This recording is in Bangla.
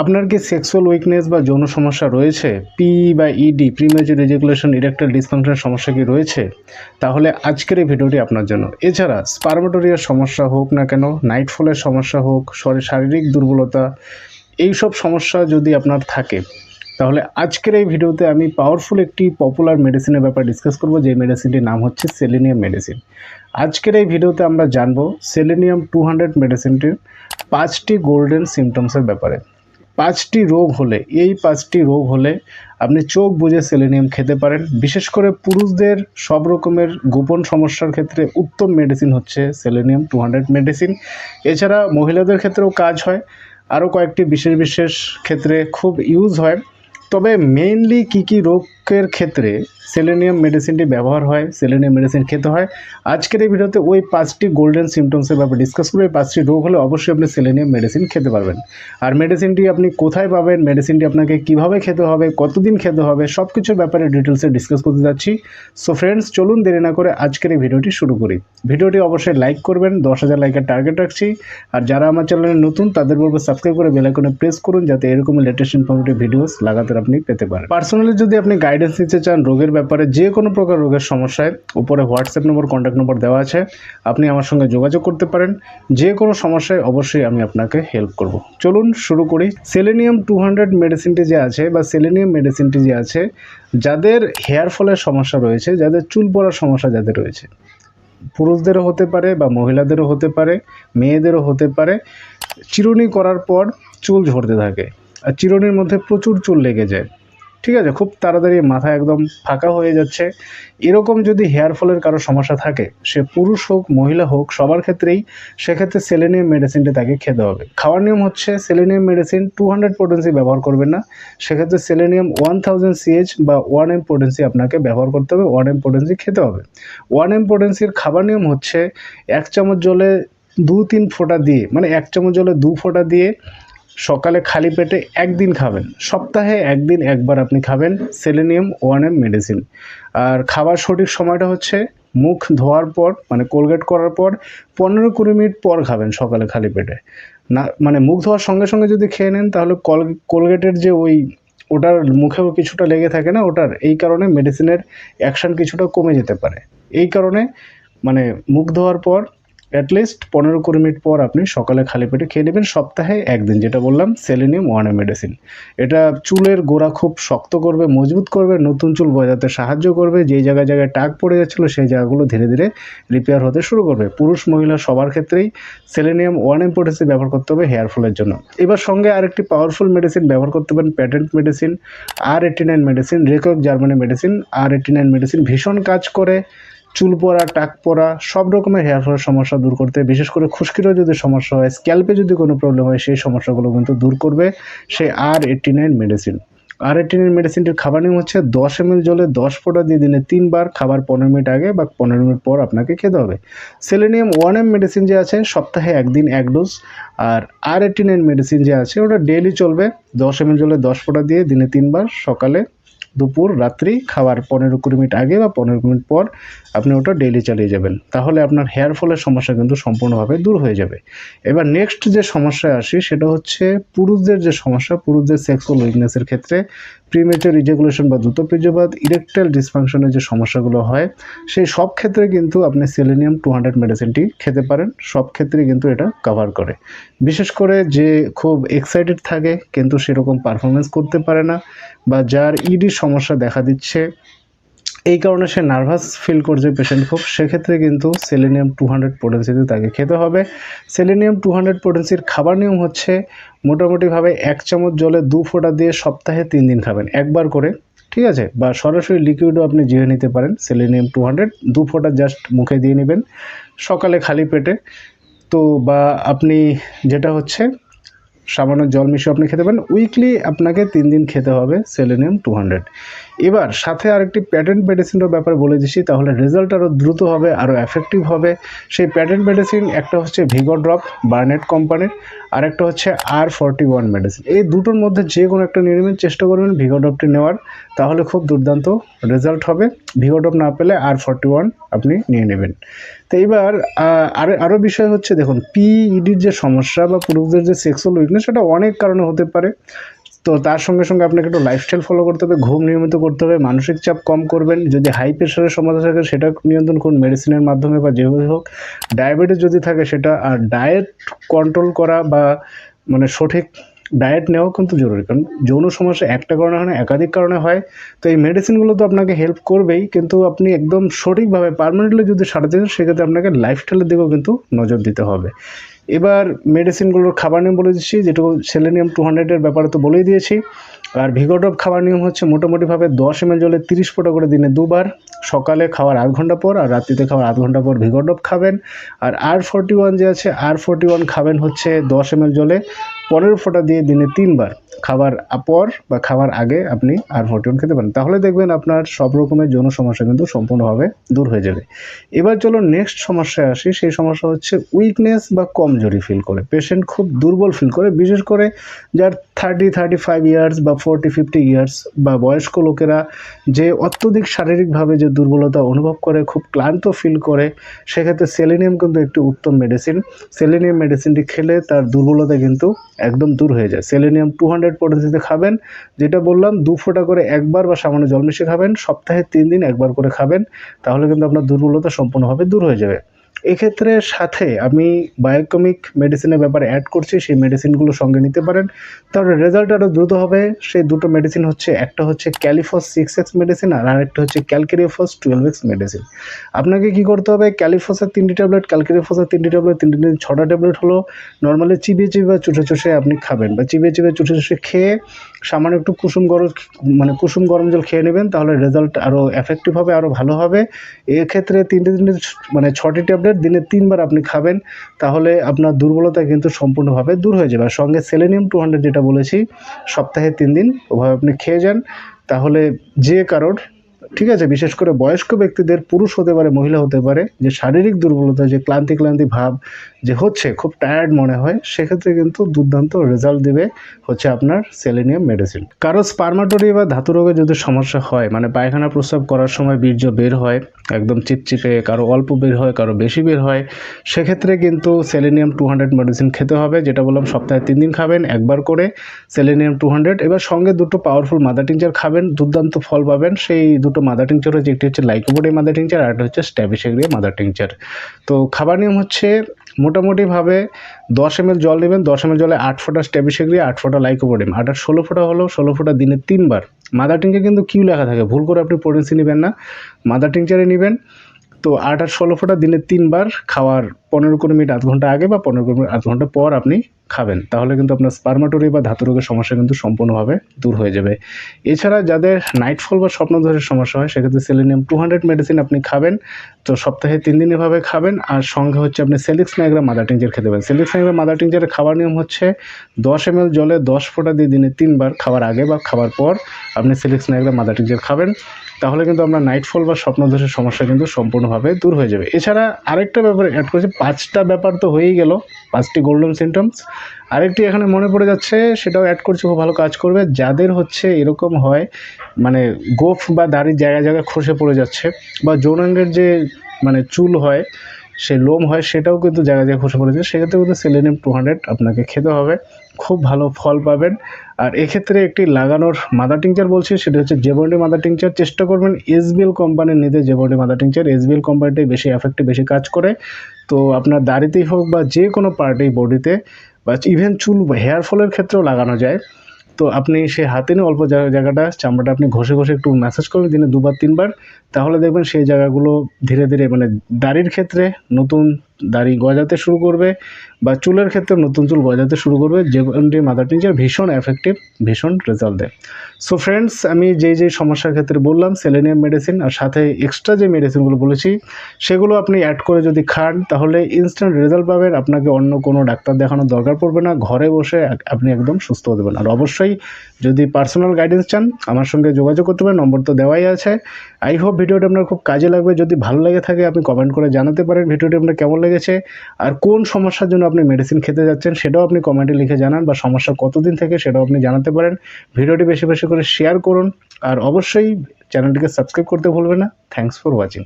আপনার কি সেক্সুয়াল উইকনেস বা যৌন সমস্যা রয়েছে? পি বা ED premature ejaculation erectile dysfunction সমস্যা কি রয়েছে? তাহলে আজকের এই ভিডিওটি আপনার জন্য। এছাড়া স্পার্মেটোরিয়ার সমস্যা হোক না কেন, নাইটফলের সমস্যা হোক, শারীরিক দুর্বলতা, এইসব সমস্যা যদি আপনার থাকে তাহলে আজকের এই ভিডিওতে আমি পাওয়ারফুল একটি পপুলার মেডিসিনের ব্যাপারে ডিসকাস করব, যে মেডিসিনটির নাম হচ্ছে সেলেনিয়াম মেডিসিন। আজকের এই ভিডিওতে আমরা জানবো সেলেনিয়াম 200 মেডিসিনটির 5টি গোল্ডেন সিমটমসের ব্যাপারে। 5টি রোগ হলে, এই 5টি রোগ হলে আপনি চোখ বুজে সেলেনিয়াম খেতে পারেন। বিশেষ করে পুরুষদের সব রকমের গোপন সমস্যার ক্ষেত্রে উত্তম মেডিসিন হচ্ছে সেলেনিয়াম 200 মেডিসিন। এছাড়া মহিলাদের ক্ষেত্রেও কাজ হয়, আরও কয়েকটি বিশেষ বিশেষ ক্ষেত্রে খুব ইউজ হয়। তবে মেইনলি কী রোগের ক্ষেত্রে সেলেনিয়াম মেডিসিনটি ব্যবহার হয়, সেলেনিয়াম মেডিসিন খেতে হয়, আজকের এই ভিডিওতে ওই 5টি গোল্ডেন সিমটমসের ব্যাপারে ডিসকাস করে এই 5টি রোগ হলে অবশ্যই আপনি সেলেনিয়াম মেডিসিন খেতে পারবেন। আর মেডিসিনটি আপনি কোথায় পাবেন, মেডিসিনটি আপনাকে কিভাবে খেতে হবে, কতদিন খেতে হবে, সব কিছুর ব্যাপারে ডিটেলসে ডিসকাস করতে যাচ্ছি। সো ফ্রেন্ডস, চলুন দেরি না করে আজকের এই ভিডিওটি শুরু করি। ভিডিওটি অবশ্যই লাইক করবেন, 10,000 লাইকের টার্গেট রাখছি। আর যারা আমার চ্যানেলে নতুন তাদের বলবো সাবস্ক্রাইব করে বেল আইকনে প্রেস করুন, যাতে এরকম লেটেস্ট ইনফরমেটিভ ভিডিওস লাগাতার আপনি পেতে পারেন। পার্সোনালি যদি আপনি গাইডেন্স নিতে চান রোগের ব্যাপারে, যে কোনো প্রকার রোগের সমস্যায়, উপরে হোয়াটসঅ্যাপ নম্বর, কন্ট্যাক্ট নম্বর দেওয়া আছে, আপনি আমার সঙ্গে যোগাযোগ করতে পারেন। যে কোনো সমস্যায় অবশ্যই আমি আপনাকে হেল্প করব। চলুন শুরু করি। সেলেনিয়াম 200 মেডিসিনটি যে আছে, বা সেলেনিয়াম মেডিসিনটি যে আছে, যাদের হেয়ার ফলের সমস্যা রয়েছে, যাদের চুল পড়ার সমস্যা যাদের রয়েছে, পুরুষদেরও হতে পারে বা মহিলাদেরও হতে পারে, মেয়েদেরও হতে পারে, চিরুনি করার পর চুল ঝরতে থাকে আর চিরুনির মধ্যে প্রচুর চুল লেগে যায়, ঠিক আছে, খুব তাড়াতাড়ি মাথা একদম ফাঁকা হয়ে যাচ্ছে, এরকম যদি হেয়ার ফলের কারো সমস্যা থাকে, সে পুরুষ হোক মহিলা হোক সবার ক্ষেত্রেই, সেক্ষেত্রে সেলেনিয়াম মেডিসিনটি তাকে খেতে হবে। খাওয়ার নিয়ম হচ্ছে সেলেনিয়াম মেডিসিন 200 পোটেন্সি ব্যবহার করবেন না, সেক্ষেত্রে সেলেনিয়াম 1000 CH বা 1M পোটেন্সি আপনাকে ব্যবহার করতে হবে, 1M পোটেন্সি খেতে হবে। 1M পোটেন্সির খাবার নিয়ম হচ্ছে 1 চামচ জলে 2-3 ফোঁটা দিয়ে, মানে 1 চামচ জলে 2 ফোঁটা দিয়ে সকালে খালি পেটে একদিন খাবেন, সপ্তাহে একদিন একবার আপনি খাবেন সেলেনিয়াম 1M মেডিসিন। আর খাবার সঠিক সময়টা হচ্ছে মুখ ধোয়ার পর, মানে কোলগেট করার পর 15-20 মিনিট পর খাবেন সকালে খালি পেটে। না মানে মুখ ধোয়ার সঙ্গে সঙ্গে যদি খেয়ে নেন তাহলে কোলগেটের যে ওটার মুখেও কিছুটা লেগে থাকে না, ওটার এই কারণে মেডিসিনের অ্যাকশান কিছুটা কমে যেতে পারে। এই কারণে মানে মুখ ধোয়ার পর অ্যাটলিস্ট 15-20 মিনিট পর আপনি সকালে খালি পেটে খেয়ে নেবেন, সপ্তাহে একদিন, যেটা বললাম সেলেনিয়াম 1M মেডিসিন। এটা চুলের গোড়া খুব শক্ত করবে, মজবুত করবে, নতুন চুল গজাতে সাহায্য করবে, যেই জায়গায় জায়গায় টাক পড়ে যাচ্ছিলো সেই জায়গাগুলো ধীরে ধীরে রিপেয়ার হতে শুরু করবে। পুরুষ মহিলা সবার ক্ষেত্রেই সেলেনিয়াম 1M পোটেন্সি ব্যবহার করতে হবে হেয়ার ফলের জন্য। এবার সঙ্গে আরেকটি পাওয়ারফুল মেডিসিন ব্যবহার করতে পারেন, প্যাটেন্ট মেডিসিন R89 মেডিসিন, রেকক জার্মানি মেডিসিন। R89 মেডিসিন ভীষণ কাজ করে চুল পড়া, টাক পড়া, সব রকমের হেয়ার ফলের সমস্যা দূর করতে, বিশেষ করে খুশকিরও যদি সমস্যা হয়, স্ক্যাল্পে যদি কোনো প্রবলেম হয়, সেই সমস্যাগুলো কিন্তু দূর করবে সেই R89 মেডিসিন। R89 মেডিসিনটির খাবার নিয়ম হচ্ছে 10 ml জলে 10 ফোঁটা দিয়ে দিনে 3 বার, খাবার 15 মিনিট আগে বা 15 মিনিট পর আপনাকে খেতে হবে। সেলেনিয়াম 1M মেডিসিন যে আছে সপ্তাহে একদিন 1 ডোজ, আর R89 মেডিসিন যে আছে ওটা ডেইলি চলবে, 10 ml জলে 10 ফোঁটা দিয়ে দিনে 3 বার, সকালে, দুপুর, রাত্রি, খাওয়ার 15-20 মিনিট আগে বা 15 মিনিট পর আপনি ওটা ডেইলি চালিয়ে যাবেন। তাহলে আপনার হেয়ার ফলের সমস্যা কিন্তু সম্পূর্ণভাবে দূর হয়ে যাবে। এবার নেক্সট যে সমস্যায় আসি সেটা হচ্ছে পুরুষদের যে সমস্যা, পুরুষদের সেক্সুয়াল উইকনেসের ক্ষেত্রে প্রিমেচার ইজাকুলেশন বা দ্রুত বীর্যপাত, ইরেকটাইল ডিসফাংশনের যে সমস্যাগুলো হয়, সেই সব ক্ষেত্রে কিন্তু আপনি সেলেনিয়াম 200 মেডিসিনটি খেতে পারেন। সব ক্ষেত্রে কিন্তু এটা কভার করে। বিশেষ করে যে খুব এক্সাইটেড থাকে কিন্তু সেরকম পারফরমেন্স করতে পারে না, বা যার ইডির সমস্যা দেখা দিচ্ছে, এই কারণে সে নার্ভাস ফিল করছে পেশেন্ট খুব, সেক্ষেত্রে কিন্তু সেলেনিয়াম 200 পোটেন্সিতে তাকে খেতে হবে। সেলেনিয়াম 200 পোটেন্সির খাবার নিয়ম হচ্ছে মোটামুটিভাবে 1 চামচ জলে 2 ফোঁটা দিয়ে সপ্তাহে 3 দিন খাবেন, একবার করে, ঠিক আছে, বা সরাসরি লিকুইডও আপনি জিয়ে নিতে পারেন। সেলেনিয়াম 200 2 ফোঁটা জাস্ট মুখে দিয়ে নেবেন সকালে খালি পেটে। তো বা আপনি যেটা হচ্ছে সামান্য জল মিশিয়ে আপনি খেতে পারেন। উইকলি আপনাকে 3 দিন খেতে হবে সেলেনিয়াম 200। এবার সাথে আরেকটি প্যাটেন্ট মেডিসিনের ব্যাপারে বলে দিচ্ছি, তাহলে রেজাল্ট আরও দ্রুত হবে, আরও এফেক্টিভ হবে। সেই প্যাটেন্ট মেডিসিন একটা হচ্ছে ভিগো ড্রপ বার্নেট কোম্পানির, আর একটা হচ্ছে R41 মেডিসিন। এই দুটোর মধ্যে যে কোনো একটা নিয়ে নেবেন, চেষ্টা করবেন ভিগো ড্রপটি নেওয়ার, তাহলে খুব দুর্দান্ত রেজাল্ট হবে। ভিগো ড্রপ না পেলে R41 আপনি নিয়ে নেবেন। তো এইবার আরও বিষয় হচ্ছে, দেখুন পিইডির যে সমস্যা বা পুরুষদের যে সেক্সুয়াল উইকনেস, সেটা অনেক কারণে হতে পারে। তো তার সঙ্গে সঙ্গে আপনাকে একটু লাইফস্টাইল ফলো করতে হবে, ঘুম নিয়মিত করতে হবে, মানসিক চাপ কম করবেন। যদি হাই প্রেশারের সমস্যা থাকে সেটা নিয়ন্ত্রণ করুন মেডিসিনের মাধ্যমে বা যেভাবে হোক। ডায়াবেটিস যদি থাকে সেটা, আর ডায়েট কন্ট্রোল করা বা মানে সঠিক ডায়েট নেওয়াও কিন্তু জরুরি, কারণ যৌন সমস্যা একটা কারণে হয় না, একাধিক কারণে হয়। তো এই মেডিসিনগুলো তো আপনাকে হেল্প করবেই, কিন্তু আপনি একদম সঠিকভাবে পার্মানেন্টলি যদি সারাতে চান, সেক্ষেত্রে আপনাকে লাইফস্টাইলের দিকেও কিন্তু নজর দিতে হবে। এবার মেডিসিনগুলোর খাবার নিয়ম বলে দিচ্ছি, যেটুকু সেলেনিয়াম 200-এর ব্যাপারে তো বলেই দিয়েছি। আর ভিগো ড্রপ খাবার নিয়ম হচ্ছে মোটামুটিভাবে 10 ml জলে 30 ফোঁটা করে দিনে 2 বার, সকালে খাওয়ার আধ ঘন্টা পর আর রাত্রিতে খাওয়ার আধ ঘন্টা পর ভিগো ড্রপ খাবেন। আর R41 যে আছে, R41 খাবেন হচ্ছে 10 ml জলে 15 ফোঁটা দিয়ে দিনে 3 বার, খাবার পর বা খাবার আগে আপনি R41 খেতে পারেন। তাহলে দেখবেন আপনার সব রকমের যৌন সমস্যা কিন্তু সম্পূর্ণভাবে দূর হয়ে যাবে। এবার চলো নেক্সট সমস্যায় আসি। সেই সমস্যা হচ্ছে উইকনেস বা কমজোরি ফিল করে, পেশেন্ট খুব দুর্বল ফিল করে, বিশেষ করে যার 30-35 ইয়ার্স বা 40-50 ইয়ার্স বা বয়স্ক লোকেরা যে অত্যধিক শারীরিকভাবে যে দুর্বলতা অনুভব করে, খুব ক্লান্ত ফিল করে, সেক্ষেত্রে সেলেনিয়াম কিন্তু একটি উত্তম মেডিসিন। সেলেনিয়াম মেডিসিনটি খেলে তার দুর্বলতা কিন্তু একদম দূর হয়ে যায়। সেলেনিয়াম 200 পদ্ধতিতে খাবেন, যেটা বললাম 2 ফোঁটা করে একবার বা সামান্য জল মিশিয়ে খাবেন, সপ্তাহে 3 দিন একবার করে খাবেন, তাহলে কিন্তু আপনার দুর্বলতা সম্পূর্ণভাবে দূর হয়ে যাবে। এক্ষেত্রে সাথে আমি বায়োকেমিক মেডিসিনের ব্যাপারে অ্যাড করছি, সেই মেডিসিনগুলো সঙ্গে নিতে পারেন, তাহলে রেজাল্ট আরও দ্রুত হবে। সেই দুটো মেডিসিন হচ্ছে, একটা হচ্ছে ক্যালিফস 6x মেডিসিন আর আরেকটা হচ্ছে ক্যালকেরিওফস 12x মেডিসিন। আপনাকে কি করতে হবে, ক্যালিফসের 3টি ট্যাবলেট, ক্যালকেরিওফসের 3টি ট্যাবলেট, 3টি 6টা ট্যাবলেট হলো নর্মালি চিবিয়ে চিবিয়ে বা চুষে চুষে আপনি খাবেন, বা চিবিয়ে চিবিয়ে চুষে চুষে খেয়ে সামান্য একটু কুসুম গরম জল খেয়ে নেবেন, তাহলে রেজাল্ট আরও এফেক্টিভ হবে, আরও ভালো হবে। এক্ষেত্রে 6টি ট্যাবলেট দিনে 3 বার আপনি খাবেন, তাহলে আপনার দুর্বলতা কিন্তু সম্পূর্ণভাবে দূর হয়ে যাবে। আর সঙ্গে সেলেনিয়াম 200 যেটা বলেছি, সপ্তাহে 3 দিন ওভাবে আপনি খেয়ে যান, তাহলে যে কারোর, ঠিক আছে, বিশেষ করে বয়স্ক ব্যক্তিদের, পুরুষ হতে পারে মহিলা হতে পারে, যে শারীরিক দুর্বলতা, যে ক্লান্তি ভাব যে হচ্ছে, খুব টায়ার্ড মনে হয়, সেক্ষেত্রে কিন্তু দুর্দান্ত রেজাল্ট দেবে হচ্ছে আপনার সেলেনিয়াম মেডিসিন। কারো স্পার্মাটোরি বা ধাতু রোগে যদি সমস্যা হয়, মানে পায়খানা প্রস্রাব করার সময় বীর্য বের হয় একদম চিপচিপে, কারো অল্প বের হয়, কারো বেশি বের হয়, সেক্ষেত্রে কিন্তু সেলেনিয়াম 200 মেডিসিন খেতে হবে, যেটা বললাম সপ্তাহে 3 দিন খাবেন একবার করে সেলেনিয়াম 200। এবার সঙ্গে দুটো পাওয়ারফুল মাদার টিংচার খাবেন, দুর্দান্ত ফল পাবেন। সেই দুটো মাদার টিংচার হচ্ছে, একটি হচ্ছে লাইকোপোডি মাদার টিংচার আর একটা হচ্ছে স্ট্যাবিসেগ্রিয়া মাদার টিংচার। তো খাবার নিয়ম হচ্ছে মোটামুটিভাবে 10 ml জল নেবেন, 10 ml জলে 8 ফোঁটা স্ট্যাবিসেগ্রিয়া, 8 ফোঁটা লাইকোপোডিয়াম, 16 ফোঁটা হলো 16 ফোঁটা দিনে 3 বার। মাদার টিংচার কিন্তু কিউ লেখা থাকে, ভুল করে আপনি পটেন্সি নেবেন না, মাদার টিংচারে নেবেন। তো 8-16 ফোঁটা দিনে 3 বার, খাওয়ার 15-20 মিনিট আধ ঘন্টা আগে বা 15-20 মিনিট আধ ঘন্টা পর আপনি খাবেন, তাহলে কিন্তু আপনার স্পার্মাটোরি বা ধাতু রোগের সমস্যা কিন্তু সম্পূর্ণভাবে দূর হয়ে যাবে। এছাড়া যাদের নাইটফল বা স্বপ্নদোষের সমস্যা হয়, সেক্ষেত্রে সেলেনিয়াম 200 মেডিসিন আপনি খাবেন, তো সপ্তাহে 3 দিন এভাবে খাবেন। আর সঙ্গে হচ্ছে আপনি সেলিক্স নাইগ্রা মাদার টিংচার খেতে পারেন। সেলিক্স নাইগ্রা মাদার টিংচারের খাবার নিয়ম হচ্ছে 10 ml জলে 10 ফোঁটা দিয়ে দিনে 3 বার, খাবার আগে বা খাবার পর আপনি সেলিক্স নাইগ্রা মাদার টিংচার খাবেন, তাহলে কিন্তু আপনার নাইটফল বা স্বপ্নদোষের সমস্যা কিন্তু সম্পূর্ণভাবে দূর হয়ে যাবে। এছাড়া আরেকটা ব্যাপার অ্যাড করেছি, 5টা ব্যাপার তো হয়েই গেল, 5টি গোল্ডেন সিমটমস। আরেকটি এখানে মনে পড়ে যাচ্ছে, সেটাও অ্যাড করছি, খুব ভালো কাজ করবে। যাদের হচ্ছে এরকম হয়, মানে গোফ বা দাড়ির জায়গায় জায়গায় খসে পড়ে যাচ্ছে, বা যৌনাঙ্গের যে মানে চুল হয়, সে লোম হয়, সেটাও কিন্তু জায়গায় জায়গায় খসে পড়ে যায়, সেক্ষেত্রে কিন্তু সেলেনিয়াম 200 আপনাকে খেতে হবে, খুব ভালো ফল পাবেন। আর এক্ষেত্রে একটি লাগানোর মাদার টিংচার বলছি, সেটা হচ্ছে জেবন্ডি মাদার টিংচার। চেষ্টা করবেন এসবিএল কোম্পানির নিতে, জেবন্ডি মাদার টিংচার, এসবিএল কোম্পানিটাই বেশি এফেক্টিভ, বেশি কাজ করে। তো আপনার দাড়িতেই হোক বা যে কোনো পার্টেই, বডিতে বা ইভেন চুল হেয়ার ফলের ক্ষেত্রেও লাগানো যায়। তো আপনি সে হাতে নিয়ে অল্প জায়গাটা, চামড়াটা আপনি ঘষে ঘষে একটু ম্যাসাজ করবেন দিনে 2-3 বার, তাহলে দেখবেন সেই জায়গাগুলো ধীরে ধীরে, মানে দাড়ির ক্ষেত্রে নতুন দাড়ি গজাতে শুরু করবে বা চুলের ক্ষেত্রে নতুন চুল গজাতে শুরু করবে, যেগুলি মাদার টিঞ্জার ভীষণ এফেক্টিভ, ভীষণ রেজাল্ট দেয়। সো ফ্রেন্ডস, আমি যেই সমস্যার ক্ষেত্রে বললাম সেলেনিয়াম মেডিসিন আর সাথে এক্সট্রা যে মেডিসিনগুলো বলেছি সেগুলো আপনি অ্যাড করে যদি খান তাহলে ইনস্ট্যান্ট রেজাল্ট পাবেন। আপনাকে অন্য কোনো ডাক্তার দেখানোর দরকার পড়বে না, ঘরে বসে আপনি একদম সুস্থ হতে পারেন। আর অবশ্যই যদি পার্সোনাল গাইডেন্স চান আমার সঙ্গে যোগাযোগ করতে পারেন, নম্বর তো দেওয়াই আছে। আই হোপ ভিডিওটা আপনার খুব কাজে লাগবে। যদি ভালো লেগে থাকে আপনি কমেন্ট করে জানাতে পারেন ভিডিওটি আপনার কেমন লেগেছে, আর কোন সমস্যার জন্য আপনি মেডিসিন খেতে যাচ্ছেন সেটাও আপনি কমেন্টে লিখে জানান, বা সমস্যা কতদিন থেকে সেটাও আপনি জানাতে পারেন। ভিডিওটি বেশি বেশি করে শেয়ার করুন আর অবশ্যই চ্যানেলটিকে সাবস্ক্রাইব করতে ভুলবেন না। Thanks for watching.